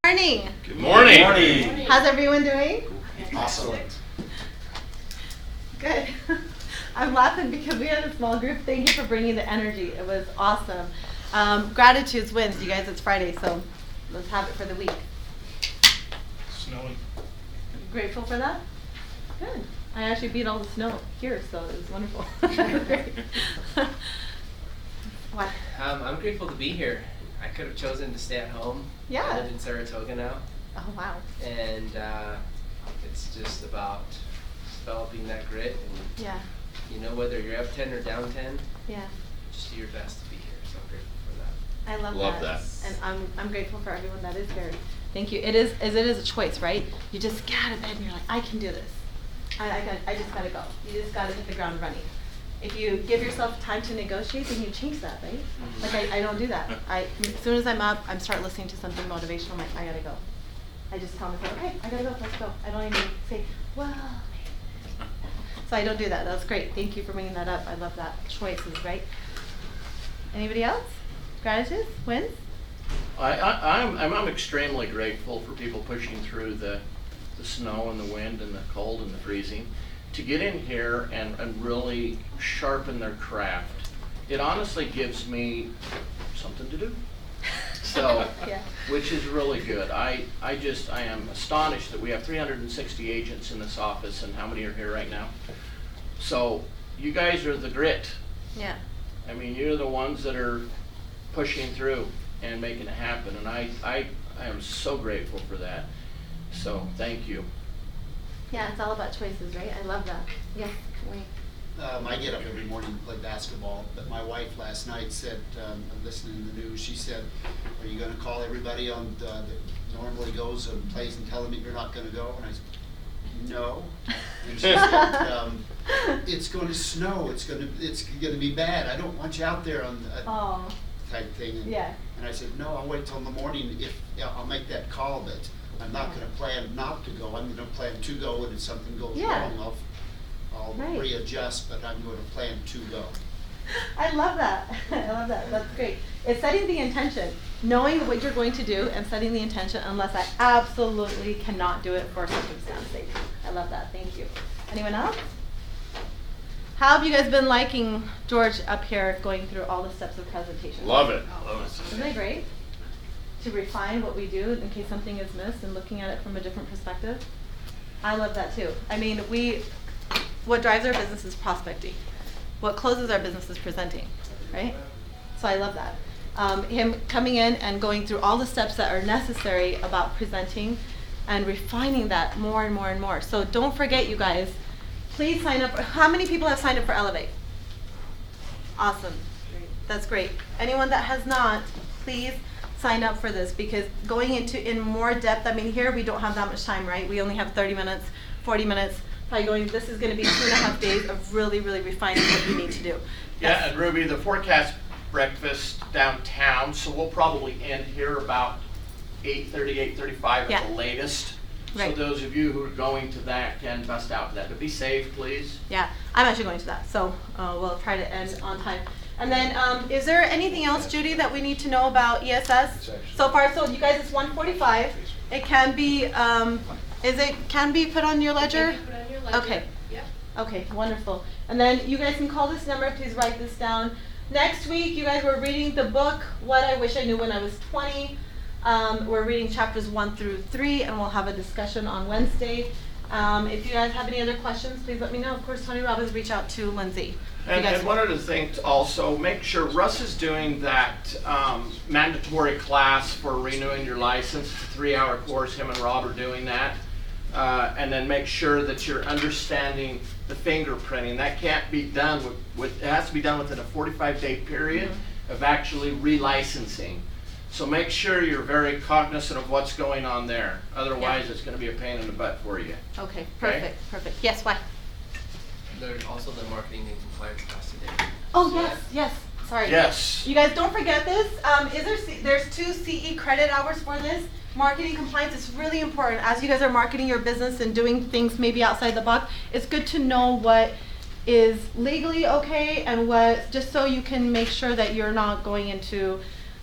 Morning. Good morning. Good morning. How's everyone doing? Awesome. Good. I'm laughing because we had a small group. Thank you for bringing the energy. It was awesome. Gratitudes wins, you guys. It's Friday, so let's have it for the week. Snowing. Grateful for that? Good. I actually beat all the snow here, so it was wonderful. Great. What? I'm grateful to be here. I could have chosen to stay at home. Yeah. I live in Saratoga now. Oh, wow. And it's just about developing that grit. And, Yeah. you know, whether you're up 10 or down 10, Yeah. just do your best to be here. So I'm grateful for that. I love that. And I'm grateful for everyone that is here. Thank you. It is a choice, right? You just get out of bed and you're like, I can do this. I just gotta go. You just gotta hit the ground running. If you give yourself time to negotiate, then you change that, right? Like I don't do that. As soon as I'm up, I'm start listening to something motivational. I'm like, I gotta go. I just tell myself, okay, I gotta go. Let's go. I don't even say, well. So I don't do that. That's great. Thank you for bringing that up. I love that. Choices, right? Anybody else? Gratitude? Wins? I'm extremely grateful for people pushing through the snow and the wind and the cold and the freezing to get in here and really sharpen their craft. It honestly gives me something to do. So, Yeah. which is really good. I am astonished that we have 360 agents in this office, and how many are here right now? So you guys are the grit. Yeah. I mean, you're the ones that are pushing through and making it happen, and I am so grateful for that. So thank you. Yeah, it's all about choices, right? I love that. Yes, Wayne. I get up every morning to play basketball, but my wife last night said, listening to the news, she said, are you going to call everybody on that normally goes and plays and tell them that you're not going to go? And I said, no. And she said, it's going to snow. It's going to be bad. I don't want you out there on Oh. type thing. Yeah. And I said, no, I'll wait till in the morning. I'll make that call, but I'm not going to plan not to go. I'm going to plan to go, and if something goes wrong, I'll Right. readjust, but I'm going to plan to go. I love that. I love that. That's great. It's setting the intention, knowing what you're going to do and setting the intention unless I absolutely cannot do it for circumstance sake. I love that. Thank you. Anyone else? How have you guys been liking George up here going through all the steps of presentation? Love it. Isn't that great? To refine what we do in case something is missed and looking at it from a different perspective. I love that too. I mean, what drives our business is prospecting. What closes our business is presenting, right? So I love that. Him coming in and going through all the steps that are necessary about presenting and refining that more and more and more. So don't forget, you guys, please sign up. How many people have signed up for Elevate? Awesome. That's great. Anyone that has not, please sign up for this, because going in more depth, I mean, here we don't have that much time, right? We only have 30 minutes, 40 minutes. This is going to be 2.5 days of really, really refining what you need to do. Yeah, and Ruby, the forecast breakfast downtown, so we'll probably end here about 8:30, 8:35 at the latest. Right. So those of you who are going to that can bust out to that, but be safe, please. Yeah, I'm actually going to that, so we'll try to end on time. And then, is there anything else, Judy, that we need to know about ESS? So far, so you guys, it's 1:45. It can be, can be put on your ledger? Put on your ledger. Okay. Yep. Okay, wonderful. And then you guys can call this number. Please write this down. Next week, you guys were reading the book, What I Wish I Knew When I Was 20. We're reading chapters 1 through 3, and we'll have a discussion on Wednesday. If you guys have any other questions, please let me know. Of course, Tony Robbins, reach out to Lindsay. And one other thing to also, make sure Russ is doing that mandatory class for renewing your license. It's a 3-hour course. Him and Rob are doing that. And then make sure that you're understanding the fingerprinting. That can't be done it has to be done within a 45-day period of actually relicensing. So make sure you're very cognizant of what's going on there. Otherwise, it's going to be a pain in the butt for you. Okay, perfect, perfect. Yes, why? There's also the marketing and compliance class today. Oh, yes. Sorry. Yes. You guys, don't forget this. There's 2 CE credit hours for this. Marketing compliance is really important. As you guys are marketing your business and doing things maybe outside the box, it's good to know what is legally okay and what, just so you can make sure that you're not going into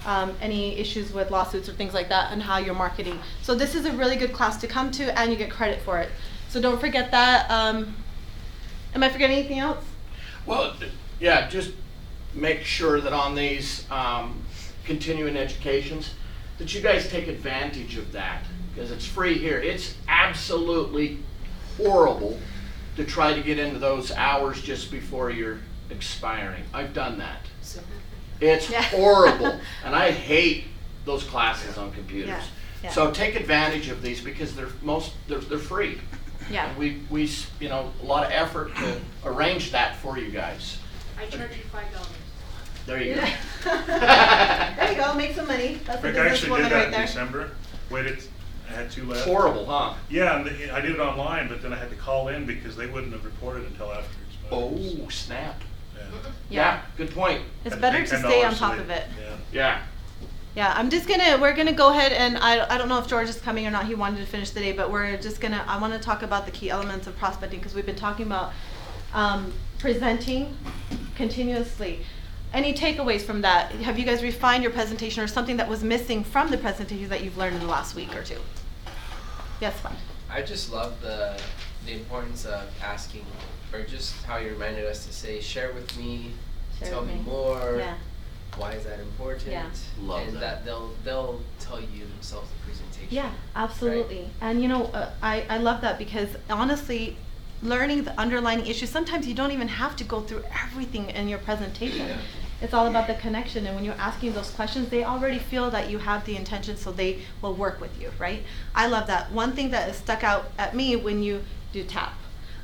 any issues with lawsuits or things like that, and how you're marketing. So this is a really good class to come to, and you get credit for it. So don't forget that. Am I forgetting anything else? Well, yeah, just make sure that on these continuing educations, that you guys take advantage of that, because it's free here. It's absolutely horrible to try to get into those hours just before you're expiring. I've done that. It's Yeah. horrible, and I hate those classes on computers. Yeah, yeah. So take advantage of these, because they're free. Yeah. And we you know, a lot of effort to arrange that for you guys. I charge you $5. There you go. There you go, make some money. That's a Rick, I actually businesswoman did that right in there. December. Waited, I had 2 left. Horrible, huh? Yeah, and I did it online, but then I had to call in because they wouldn't have reported until after it expired. Oh, snap. Yeah. Yeah, good point. It's Had better pay to stay on $10 top so of they- it. Yeah. Yeah. We're gonna go ahead and I don't know if George is coming or not. He wanted to finish the day, but I want to talk about the key elements of prospecting, because we've been talking about presenting continuously. Any takeaways from that? Have you guys refined your presentation, or something that was missing from the presentation that you've learned in the last week or two? Yes, fine. I just love the importance of asking, or just how you reminded us to say, share with me, Share tell with me me. more. Yeah. Why is that important? Yeah. Love and that. they'll tell you themselves the presentation. Yeah, absolutely. And you know, I love that, because honestly, learning the underlying issues, sometimes you don't even have to go through everything in your presentation. Yeah. It's all about the connection, and when you're asking those questions, they already feel that you have the intention, so they will work with you, right? I love that. One thing that has stuck out at me when you do tap,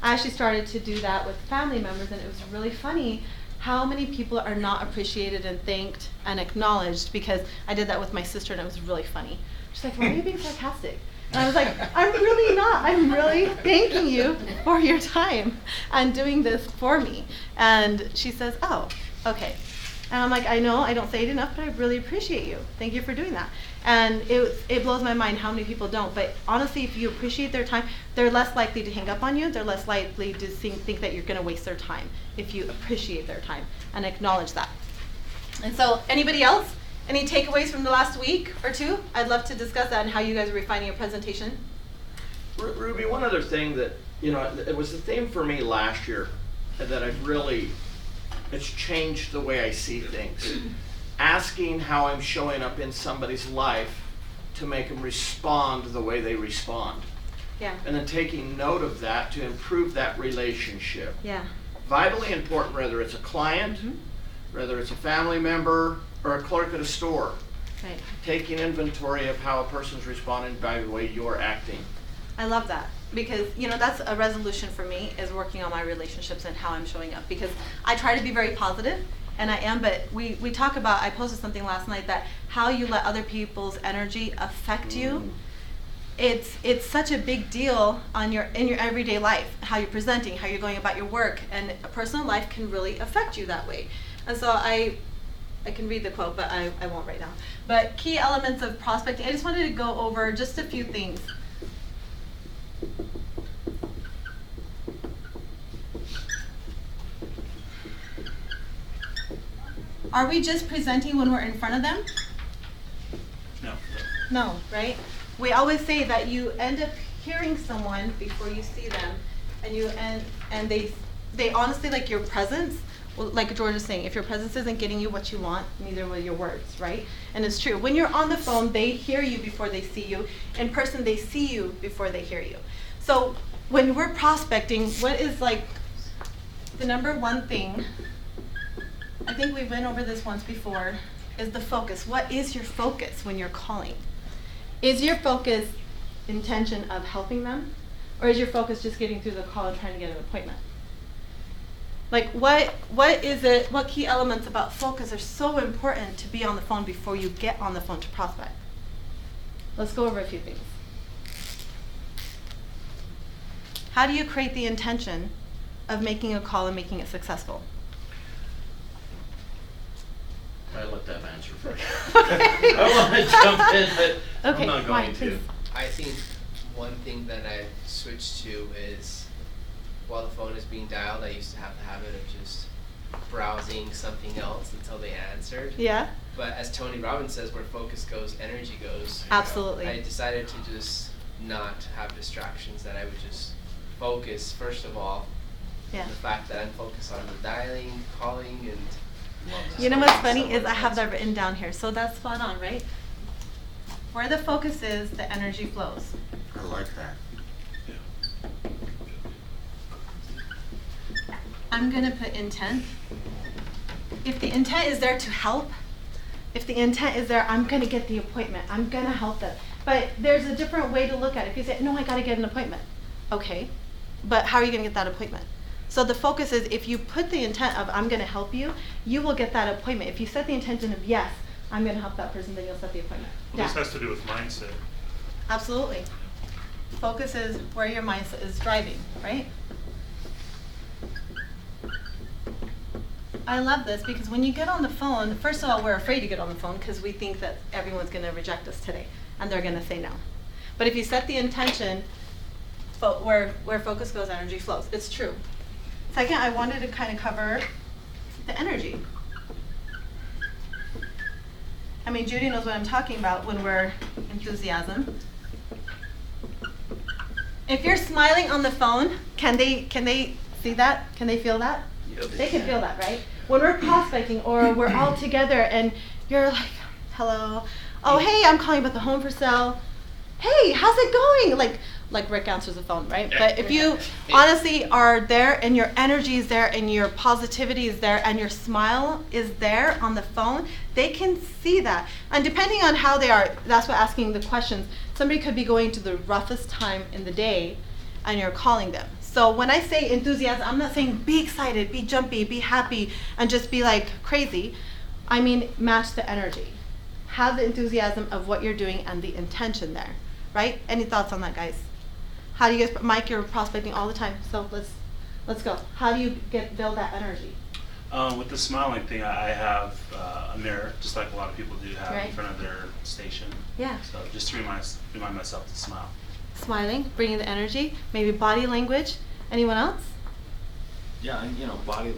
I actually started to do that with family members, and it was really funny how many people are not appreciated and thanked and acknowledged, because I did that with my sister, and it was really funny. She's like, why are you being sarcastic? And I was like, I'm really not. I'm really thanking you for your time and doing this for me. And she says, oh, okay. And I'm like, I know I don't say it enough, but I really appreciate you. Thank you for doing that. And it blows my mind how many people don't. But honestly, if you appreciate their time, they're less likely to hang up on you. They're less likely to think that you're going to waste their time if you appreciate their time and acknowledge that. And so, anybody else? Any takeaways from the last week or two? I'd love to discuss that and how you guys are refining your presentation. Ruby, one other thing that, you know, it was the theme for me last year that I've really, it's changed the way I see things. Asking how I'm showing up in somebody's life to make them respond the way they respond. Yeah. And then taking note of that to improve that relationship. Yeah. Vitally important, whether it's a client, whether it's a family member, or a clerk at a store. Right. Taking inventory of how a person's responding by the way you're acting. I love that, because you know, that's a resolution for me, is working on my relationships and how I'm showing up, because I try to be very positive, and I am, but we talk about, I posted something last night that how you let other people's energy affect you. It's such a big deal in your everyday life, how you're presenting, how you're going about your work, and a personal life can really affect you that way. And so I can read the quote, but I won't right now. But key elements of prospecting, I just wanted to go over just a few things. Are we just presenting when we're in front of them? No. No, right? We always say that you end up hearing someone before you see them, and they honestly, like, your presence, well, like George is saying, if your presence isn't getting you what you want, neither will your words, right? And it's true. When you're on the phone, they hear you before they see you. In person, they see you before they hear you. So when we're prospecting, what is like the number one thing, I think we went over this once before, is the focus. What is your focus when you're calling? Is your focus intention of helping them? Or is your focus just getting through the call and trying to get an appointment? Like, what is it, what key elements about focus are so important to be on the phone before you get on the phone to prospect? Let's go over a few things. How do you create the intention of making a call and making it successful? I'll let them answer first. I want to jump in, but Okay, I'm not fine, going please. to. I think one thing that I switched to is, while the phone is being dialed, I used to have the habit of just browsing something else until they answered. Yeah? But as Tony Robbins says, where focus goes, energy goes. Absolutely. I decided to just not have distractions, that I would just focus, first of all, Yeah. on the fact that I'm focused on the dialing, calling, and... You know what's funny is I have that written down here, so that's spot on, right? Where the focus is, the energy flows. I like that. I'm gonna put intent. If the intent is there to help, if the intent is there, I'm gonna get the appointment, I'm gonna help them. But there's a different way to look at it. If you say, no, I gotta get an appointment. Okay, but how are you gonna get that appointment? So the focus is, if you put the intent of, I'm gonna help you, you will get that appointment. If you set the intention of, yes, I'm gonna help that person, then you'll set the appointment. Well, this has to do with mindset. Absolutely. Focus is where your mindset is driving, right? I love this because when you get on the phone, first of all, we're afraid to get on the phone because we think that everyone's going to reject us today and they're going to say no. But if you set the intention, where focus goes, energy flows. It's true. Second, I wanted to kind of cover the energy. I mean, Judy knows what I'm talking about when we're enthusiasm. If you're smiling on the phone, can they see that? Can they feel that? Yep. They can feel that, right? When we're prospecting or we're all together and you're like, hello, oh, hey, I'm calling about the home for sale. Hey, how's it going? Like Rick answers the phone, right? But if you honestly are there and your energy is there and your positivity is there and your smile is there on the phone, they can see that. And depending on how they are, that's what asking the questions. Somebody could be going to the roughest time in the day and you're calling them. So when I say enthusiasm, I'm not saying be excited, be jumpy, be happy, and just be like crazy. I mean, match the energy. Have the enthusiasm of what you're doing and the intention there, right? Any thoughts on that, guys? How do you guys, Mike, you're prospecting all the time, so let's go. How do you build that energy? With the smiling thing, I have a mirror, just like a lot of people do have Right. in front of their station. Yeah. So just to remind myself to smile. Smiling, bringing the energy, maybe body language. Anyone else? Yeah, and body,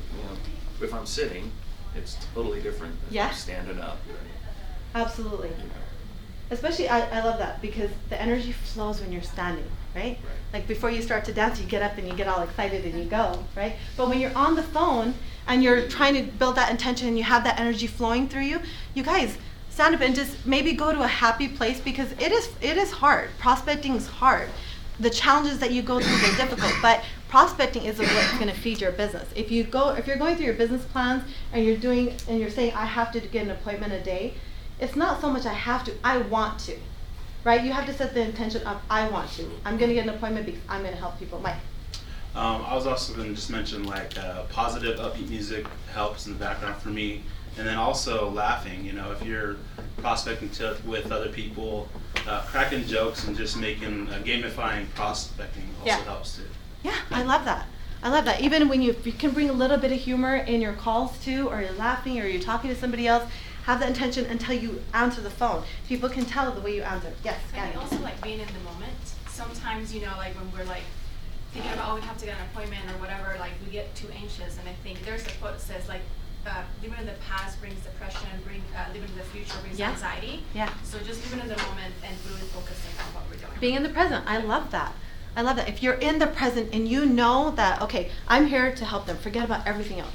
if I'm sitting, it's totally different than Yeah. standing up. Absolutely. You know. Especially, I love that because the energy flows when you're standing, right? Right. Like before you start to dance, you get up and you get all excited and you go, right? But when you're on the phone and you're trying to build that intention and you have that energy flowing through you, you guys stand up and just maybe go to a happy place because it is hard. Prospecting is hard. The challenges that you go through are difficult, but prospecting is what's going to feed your business. If you're going through your business plans and you're saying I have to get an appointment a day, it's not so much I have to, I want to, right? You have to set the intention of I want to. I'm going to get an appointment because I'm going to help people. Mike. I was also going to just mention positive, upbeat music helps in the background for me, and then also laughing. If you're prospecting with other people, cracking jokes and just gamifying prospecting also Yeah. helps too. Yeah, I love that. I love that. Even when you can bring a little bit of humor in your calls too, or you're laughing or you're talking to somebody else, have the intention until you answer the phone. People can tell the way you answer. Yes, And Gabby. also being in the moment. Sometimes, when we're thinking about, oh, we have to get an appointment or whatever, we get too anxious. And I think there's a quote that says living in the past brings depression and living in the future brings Yeah. anxiety. Yeah. So just living in the moment and really focusing on what we're doing. Being in the present. I love that. I love that. If you're in the present and you know that, okay, I'm here to help them. Forget about everything else.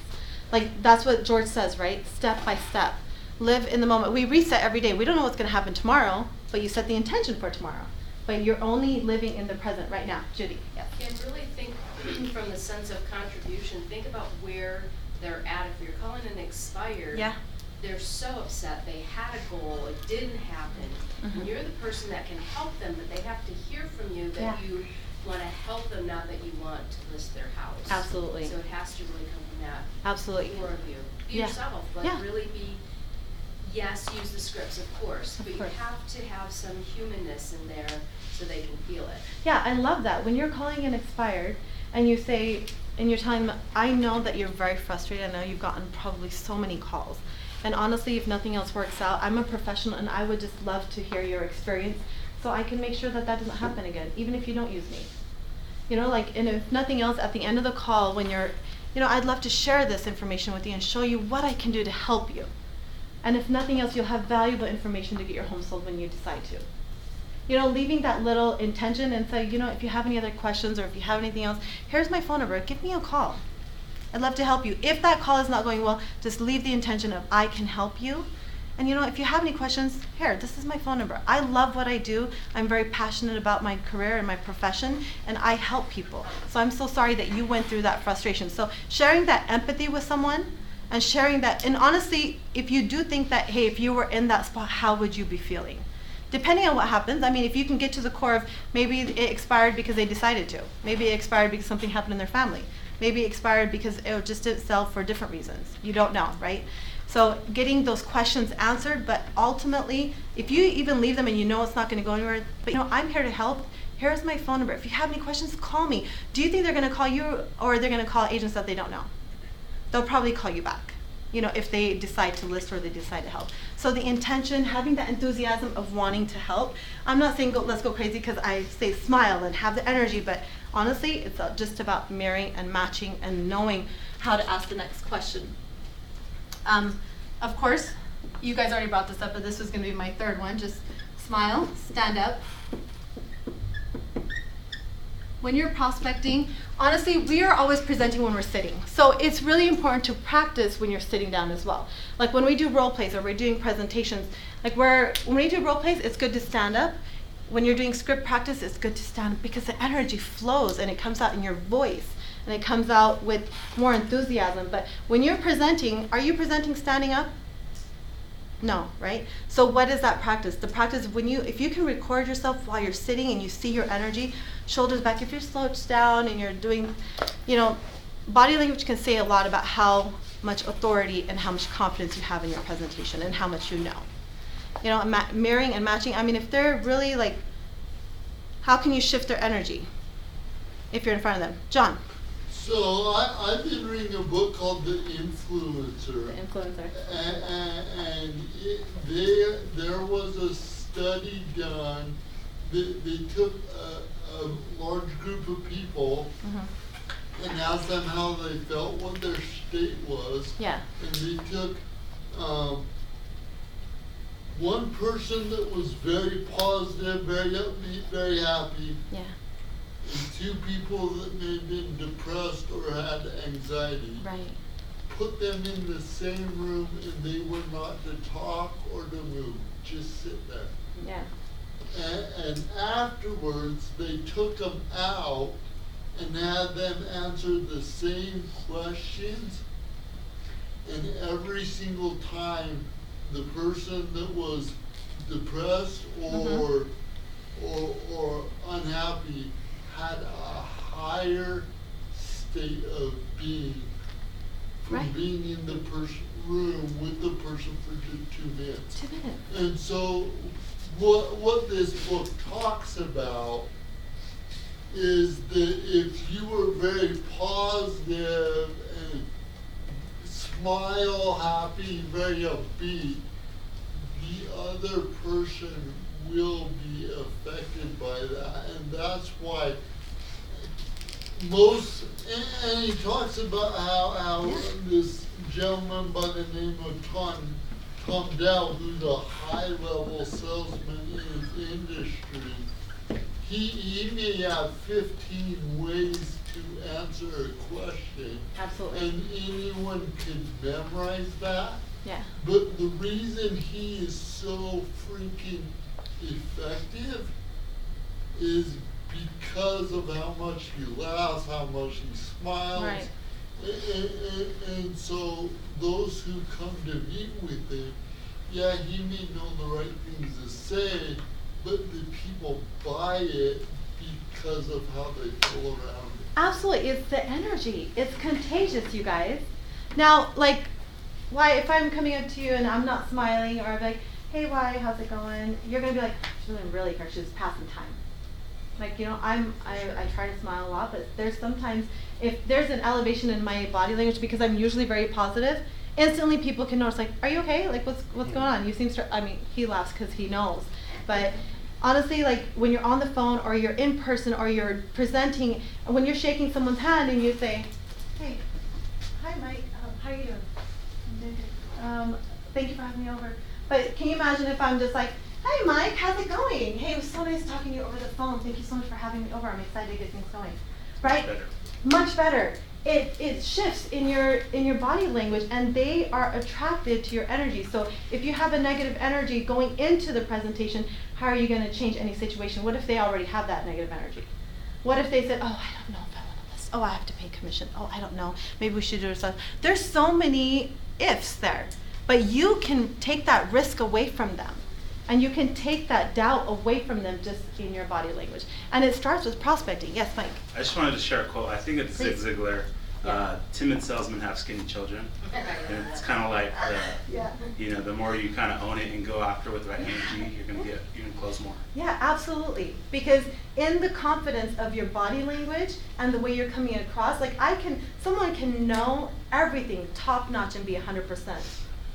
That's what George says, right? Step by step. Live in the moment. We reset every day. We don't know what's going to happen tomorrow, but you set the intention for tomorrow. But you're only living in the present right now. Judy, yes. And really think from the sense of contribution, think about where they're at. If you're calling an expired, Yeah. they're so upset. They had a goal, it didn't happen. Mhm. And you're the person that can help them, but they have to hear from you that Yeah. you want to help them, not that you want to list their house. Absolutely. So it has to really come from that Absolutely. core of you. Be Yeah. yourself, but Yeah. really yes, use the scripts, of course, Of but course. you have to have some humanness in there so they can feel it. Yeah, I love that. When you're calling an expired and you say, and you're telling them, I know that you're very frustrated. I know you've gotten probably so many calls. And honestly, if nothing else works out, I'm a professional and I would just love to hear your experience so I can make sure that doesn't happen again, even if you don't use me. And if nothing else, at the end of the call, when I'd love to share this information with you and show you what I can do to help you. And if nothing else, you'll have valuable information to get your home sold when you decide to. You know, leaving that little intention and say, you know, if you have any other questions or if you have anything else, here's my phone number, give me a call. I'd love to help you. If that call is not going well, just leave the intention of I can help you. And you know, if you have any questions, here, this is my phone number. I love what I do. I'm very passionate about my career and my profession, and I help people. So I'm so sorry that you went through that frustration. So sharing that empathy with someone and sharing that, and honestly, if you do think that, hey, if you were in that spot, how would you be feeling? Depending on what happens, I mean, if you can get to the core of maybe it expired because they decided to. Maybe it expired because something happened in their family. Maybe it expired because it just didn't sell for different reasons. You don't know, right? So getting those questions answered, but ultimately, if you even leave them and you know it's not going to go anywhere, but you know, I'm here to help. Here's my phone number. If you have any questions, call me. Do you think they're going to call you or they're going to call agents that they don't know? They'll probably call you back, you know, if they decide to list or they decide to help. So the intention, having that enthusiasm of wanting to help. I'm not saying let's go crazy because I say smile and have the energy, but honestly, it's just about mirroring and matching and knowing how to ask the next question. Of course, you guys already brought this up, but this was going to be my third one. Just smile, stand up. When you're prospecting, honestly, we are always presenting when we're sitting. So it's really important to practice when you're sitting down as well. Like when we do role plays or we're doing presentations, like when we do role plays, it's good to stand up. When you're doing script practice, it's good to stand up because the energy flows and it comes out in your voice and it comes out with more enthusiasm. But when you're presenting, are you presenting standing up? No, right? So what is that practice? The practice if you can record yourself while you're sitting and you see your energy, shoulders back, if you're slouched down and you're doing, you know, body language can say a lot about how much authority and how much confidence you have in your presentation and how much you know. You know, mirroring and matching, I mean, if they're really like, how can you shift their energy if you're in front of them? John. So I've been reading a book called The Influencer. The Influencer. And there was a study done. They took a large group of people and asked them how they felt, what their state was. Yeah. And they took one person that was very positive, very upbeat, very happy. Yeah. And two people that may have been depressed or had anxiety. Right. Put them in the same room and they were not to talk or to move, just sit there. Yeah. And afterwards, they took them out and had them answer the same questions. And every single time, the person that was depressed or unhappy had a higher state of being from being in the room with the person for 2 minutes. 2 minutes. And so what this book talks about is that if you were very positive and smile, happy, very upbeat, the other person will be affected by that. And that's why and he talks about how this gentleman by the name of Tom Dow, who's a high-level salesman in his industry, he may have 15 ways to answer a question. Absolutely. And anyone can memorize that. Yeah. But the reason he is so freaking effective is because of how much he laughs, how much he smiles. Right. And so those who come to meet with him, yeah, he may know the right things to say, but the people buy it because of how they feel around it. Absolutely, it's the energy. It's contagious, you guys. Now, like, why, if I'm coming up to you and I'm not smiling, or I'm like, hey, why, how's it going? You're gonna be like, she's doing really hard, she's passing time. Like, you know, I try to smile a lot, but there's sometimes, if there's an elevation in my body language, because I'm usually very positive, instantly people can notice, like, are you okay? Like, what's going on? You seem I mean, he laughs because he knows. But honestly, like, when you're on the phone or you're in person or you're presenting, when you're shaking someone's hand and you say, hey, hi Mike, how are you doing? thank you for having me over. But can you imagine if I'm just like, hey Mike, how's it going? Hey, it was so nice talking to you over the phone. Thank you so much for having me over. I'm excited to get things going. Right? Better. Much better. It shifts in your body language, and they are attracted to your energy. So if you have a negative energy going into the presentation, how are you going to change any situation? What if they already have that negative energy? What if they said, oh, I don't know if I want to list. Oh, I have to pay commission. Oh, I don't know. Maybe we should do it. There's so many ifs there, but you can take that risk away from them. And you can take that doubt away from them just in your body language. And it starts with prospecting. Yes, Mike? I just wanted to share a quote. I think it's Zig Please. Ziglar. Yeah. Timid salesmen have skinny children. And it's kind of like, Yeah. the more you kind of own it and go after with the right energy, you're going to close more. Yeah, absolutely. Because in the confidence of your body language and the way you're coming across, like someone can know everything top notch and be 100%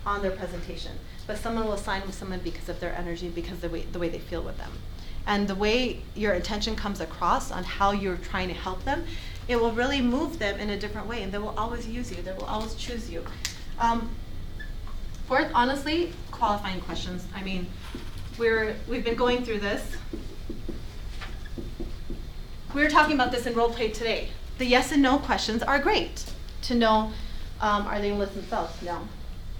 on their presentation. But someone will sign with someone because of their energy, because of the way they feel with them. And the way your intention comes across on how you're trying to help them, it will really move them in a different way, and they will always use you. They will always choose you. Fourth, honestly, qualifying questions. I mean, we've been going through this. We were talking about this in role play today. The yes and no questions are great to know. Are they going to list themselves? No.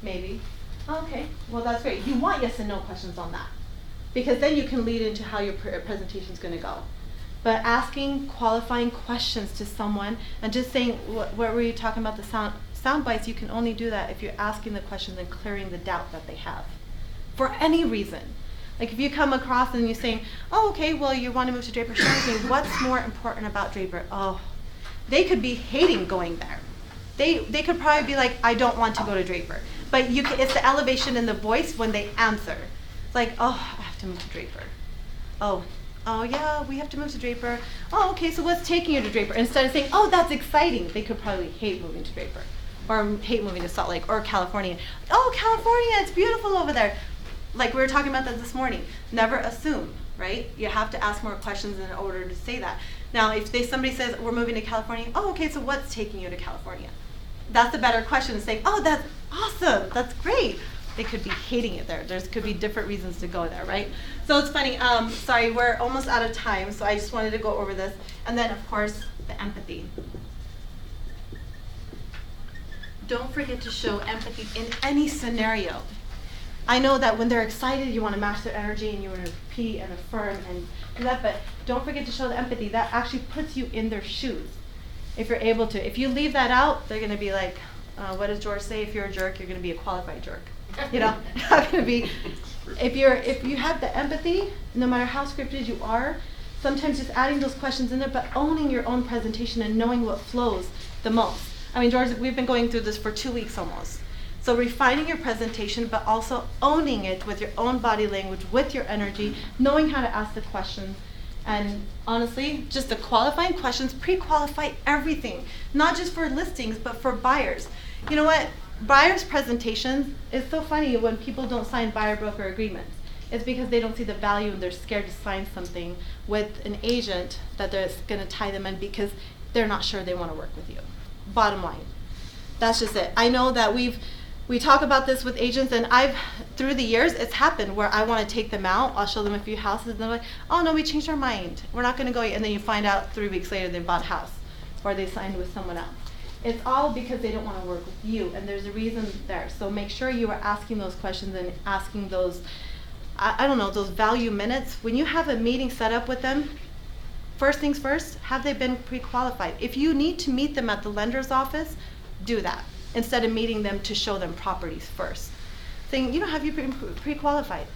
Maybe. Okay, well that's great. You want yes and no questions on that, because then you can lead into how your presentation is going to go. But asking qualifying questions to someone and just saying, what were you talking about, the sound bites, you can only do that if you're asking the questions and clearing the doubt that they have for any reason. Like if you come across and you're saying, oh, okay, well you want to move to Draper, share with me, what's more important about Draper? Oh, they could be hating going there. They could probably be like, I don't want to go to Draper. But it's the elevation in the voice when they answer. It's like, oh, I have to move to Draper. Oh yeah, we have to move to Draper. Oh, okay, so what's taking you to Draper? Instead of saying, oh, that's exciting, they could probably hate moving to Draper, or hate moving to Salt Lake, or California. Oh, California, it's beautiful over there. Like we were talking about that this morning. Never assume, right? You have to ask more questions in order to say that. Now, if somebody says, we're moving to California, oh, okay, so what's taking you to California? That's a better question than saying, oh, that's awesome, that's great. They could be hating it there. There could be different reasons to go there, right? So it's funny, sorry, we're almost out of time, so I just wanted to go over this. And then, of course, the empathy. Don't forget to show empathy in any scenario. I know that when they're excited, you want to match their energy and you want to repeat and affirm and do that, but don't forget to show the empathy. That actually puts you in their shoes, if you're able to. If you leave that out, they're going to be like, what does George say? If you're a jerk, you're going to be a qualified jerk. You know, not going to be. If you have the empathy, no matter how scripted you are, sometimes just adding those questions in there, but owning your own presentation and knowing what flows the most. I mean, George, we've been going through this for 2 weeks almost. So refining your presentation, but also owning it with your own body language, with your energy, knowing how to ask the questions. And honestly, just the qualifying questions, pre-qualify everything, not just for listings, but for buyers. You know what? Buyers' presentations, it's so funny when people don't sign buyer-broker agreements. It's because they don't see the value and they're scared to sign something with an agent that's going to tie them in because they're not sure they want to work with you. Bottom line. That's just it. I know that we talk about this with agents, and through the years, it's happened where I want to take them out. I'll show them a few houses, and they're like, oh no, we changed our mind. We're not going to go yet. And then you find out 3 weeks later they bought a house or they signed with someone else. It's all because they don't want to work with you, and there's a reason there. So make sure you are asking those questions and asking those, I don't know, those value minutes. When you have a meeting set up with them, first things first, have they been pre-qualified? If you need to meet them at the lender's office, do that instead of meeting them to show them properties first. Saying, have you been pre-qualified?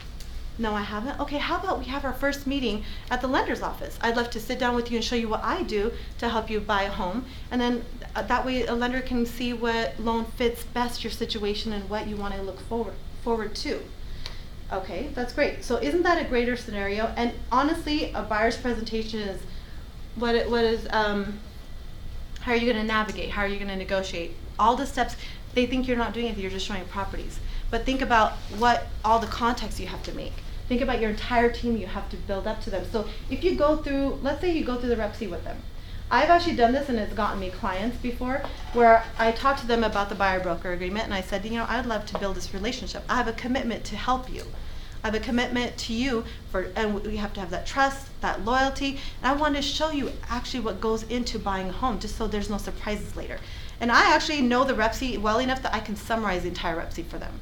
No, I haven't. Okay, how about we have our first meeting at the lender's office? I'd love to sit down with you and show you what I do to help you buy a home. And then that way a lender can see what loan fits best your situation and what you want to look forward to. Okay, that's great. So isn't that a greater scenario? And honestly, a buyer's presentation is how are you going to navigate? How are you going to negotiate? All the steps, they think you're not doing it, you're just showing properties. But think about all the contacts you have to make. Think about your entire team you have to build up to them. So if you go through, let's say you go through the Rep C with them. I've actually done this and it's gotten me clients before where I talked to them about the buyer broker agreement and I said, you know, I'd love to build this relationship. I have a commitment to help you. I have a commitment to you and we have to have that trust, that loyalty. And I want to show you actually what goes into buying a home just so there's no surprises later. And I actually know the REPC well enough that I can summarize the entire REPC for them.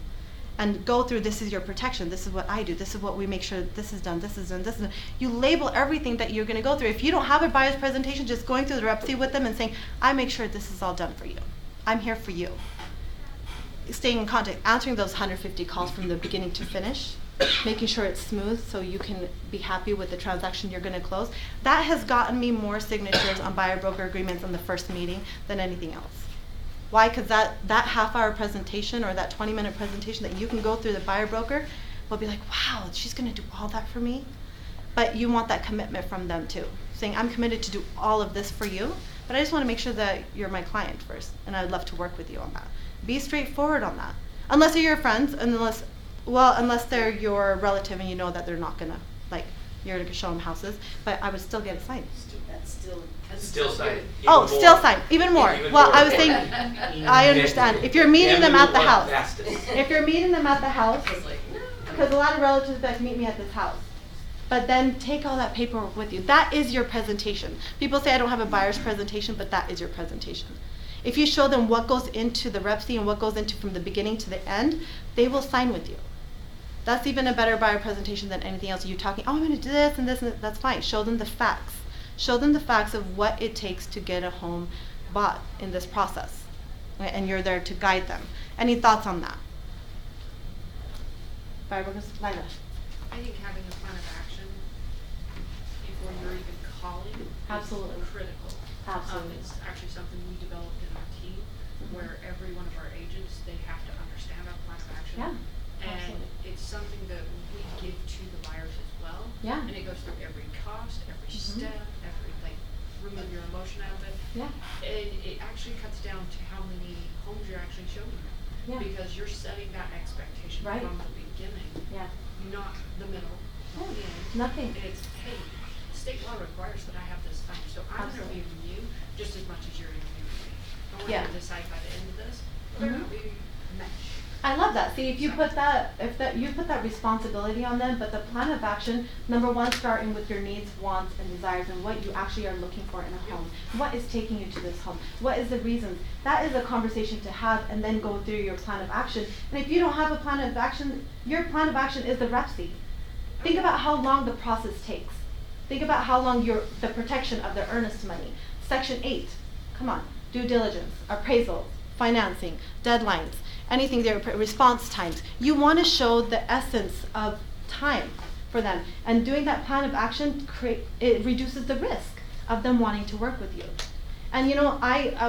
And go through, this is your protection, this is what I do, this is what we make sure this is done, this is done, this is done. You label everything that you're going to go through. If you don't have a buyer's presentation, just going through the REPC with them and saying, I make sure this is all done for you. I'm here for you. Staying in contact, answering those 150 calls from the beginning to finish, making sure it's smooth so you can be happy with the transaction you're going to close. That has gotten me more signatures on buyer broker agreements on the first meeting than anything else. Why? Because that half-hour presentation or that 20-minute presentation that you can go through the buyer broker will be like, wow, she's going to do all that for me. But you want that commitment from them too, saying, I'm committed to do all of this for you, but I just want to make sure that you're my client first, and I'd love to work with you on that. Be straightforward on that. Unless they're your friends, unless they're your relative and you know that they're not going to, like, you're going to show them houses, but I would still get it signed. That's Still sign. Oh, still sign, even more. Even Well, more. I was saying, I understand. If you're meeting them at the house, Fastest. if you're meeting them at the house, It's like, no. because a lot of relatives like meet me at this house, but then take all that paperwork with you. That is your presentation. People say I don't have a buyer's presentation, but that is your presentation. If you show them what goes into the REPC and what goes into from the beginning to the end, they will sign with you. That's even a better buyer presentation than anything else. You talking, oh, I'm going to do this and this and that. That's fine. Show them the facts. Show them the facts of what it takes to get a home bought in this process. Right? And you're there to guide them. Any thoughts on that? Buyer brokers, Lila. I think having a plan of action before you're even calling Absolutely. is critical. Absolutely. It's actually something we developed in our team where every one of our agents, they have to understand our plan of action. Yeah. And Absolutely. it's something that we give to the buyers as well. Yeah. And it goes through every cost, every step, every, like, remove your emotion out of it. Yeah. And it actually cuts down to how many homes you're actually showing them. Yeah. Because you're setting that expectation Right. from the beginning. Yeah. Not the middle, not the end. Nothing. And it's, hey, state law requires that I have this time, so I'm Absolutely. interviewing you just as much as you're interviewing me. I want Yeah. you to decide by the end of this, whether or not we match. I love that. See, if you put that, you put that responsibility on them, but the plan of action, number one, starting with your needs, wants, and desires, and what you actually are looking for in a home. What is taking you to this home? What is the reasons? That is a conversation to have, and then go through your plan of action. And if you don't have a plan of action, your plan of action is the REPC. Think about how long the process takes. Think about how long the protection of the earnest money. Section 8, come on, due diligence, appraisal, financing, deadlines, anything there, response times. You want to show the essence of time for them. And doing that plan of action, it reduces the risk of them wanting to work with you. And you know,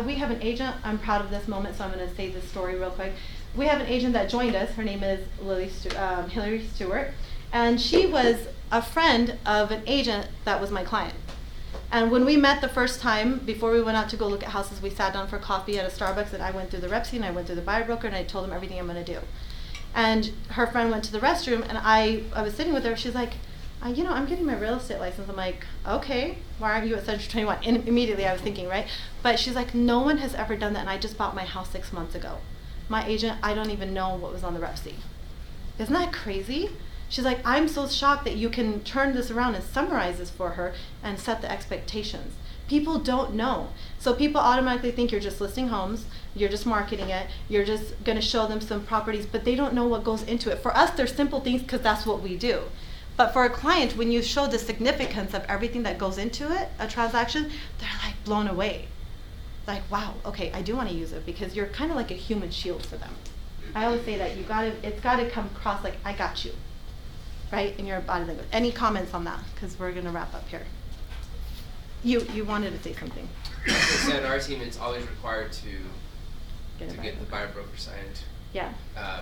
we have an agent, I'm proud of this moment, so I'm going to say this story real quick. We have an agent that joined us, her name is Hillary Stewart, and she was a friend of an agent that was my client. And when we met the first time, before we went out to go look at houses, we sat down for coffee at a Starbucks, and I went through the REPC and I went through the buyer broker and I told them everything I'm going to do. And her friend went to the restroom and I was sitting with her. She's like, you know, I'm getting my real estate license. I'm like, okay, why aren't you at Century 21? And immediately I was thinking, right? But she's like, no one has ever done that, and I just bought my house 6 months ago. My agent, I don't even know what was on the REPC. Isn't that crazy? She's like, I'm so shocked that you can turn this around and summarize this for her and set the expectations. People don't know. So people automatically think you're just listing homes, you're just marketing it, you're just going to show them some properties, but they don't know what goes into it. For us, they're simple things because that's what we do. But for a client, when you show the significance of everything that goes into it, a transaction, they're like blown away. Like, wow, okay, I do want to use it, because you're kind of like a human shield for them. I always say that it's got to come across like, I got you. Right, in your body language. Any comments on that? Because we're going to wrap up here. You wanted to say something. So in our team, it's always required to Get the buyer broker signed. Yeah.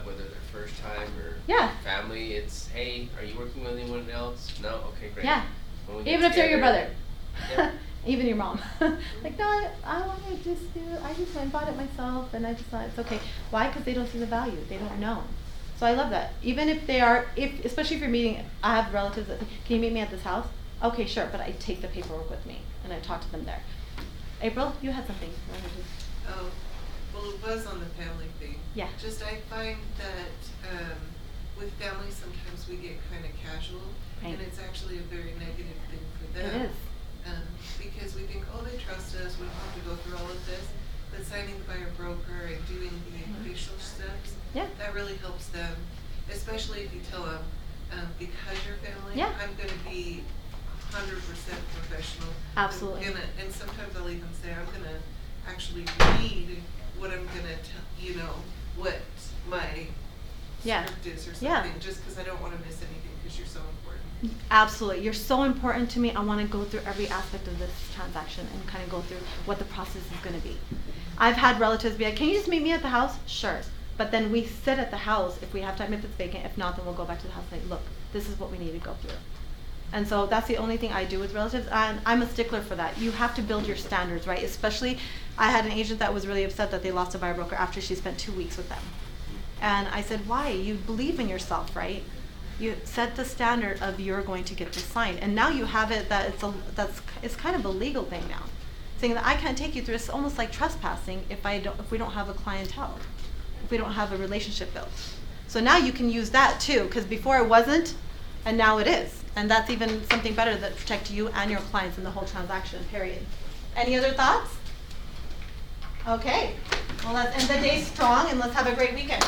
Whether they're first time or Yeah. family, it's, hey, are you working with anyone else? No? Okay, great. Yeah. When we get Even if they're your brother. together- Yeah. Even your mom. Like, no, I want to just I just went and bought it myself, and I just thought it's okay. Why? Because they don't see the value. They don't know. So I love that. Even if they are, especially if you're meeting, I have relatives that think, can you meet me at this house? Okay, sure, but I take the paperwork with me and I talk to them there. April, you had something. Oh, well, it was on the family thing. Yeah. Just I find that with families, sometimes we get kind of casual, Right. and it's actually a very negative thing for them. It is. Because we think, oh, they trust us, we don't have to go through all of this. But signing by a broker and doing the official steps, Yeah. that really helps them, especially if you tell them, because you're family, Yeah. I'm gonna be 100% professional. Absolutely. And sometimes I'll even say, I'm gonna actually read what I'm gonna tell, you know, what my Yeah. script is or Yeah. something, just because I don't want to miss anything, because you're so important. Absolutely. You're so important to me. I want to go through every aspect of this transaction and kind of go through what the process is going to be. I've had relatives be like, can you just meet me at the house? Sure. But then we sit at the house if we have time, if it's vacant. If not, then we'll go back to the house and say, look, this is what we need to go through. And so that's the only thing I do with relatives, and I'm a stickler for that. You have to build your standards, right? Especially, I had an agent that was really upset that they lost a buyer broker after she spent 2 weeks with them. And I said, why? You believe in yourself, right? You set the standard of you're going to get this signed, and now you have it that it's kind of a legal thing now, saying that I can't take you through. It's almost like trespassing if we don't have a clientele, if we don't have a relationship built. So now you can use that too, because before it wasn't, and now it is, and that's even something better that protects you and your clients in the whole transaction. Period. Any other thoughts? Okay. Well, let's end the day strong, and let's have a great weekend.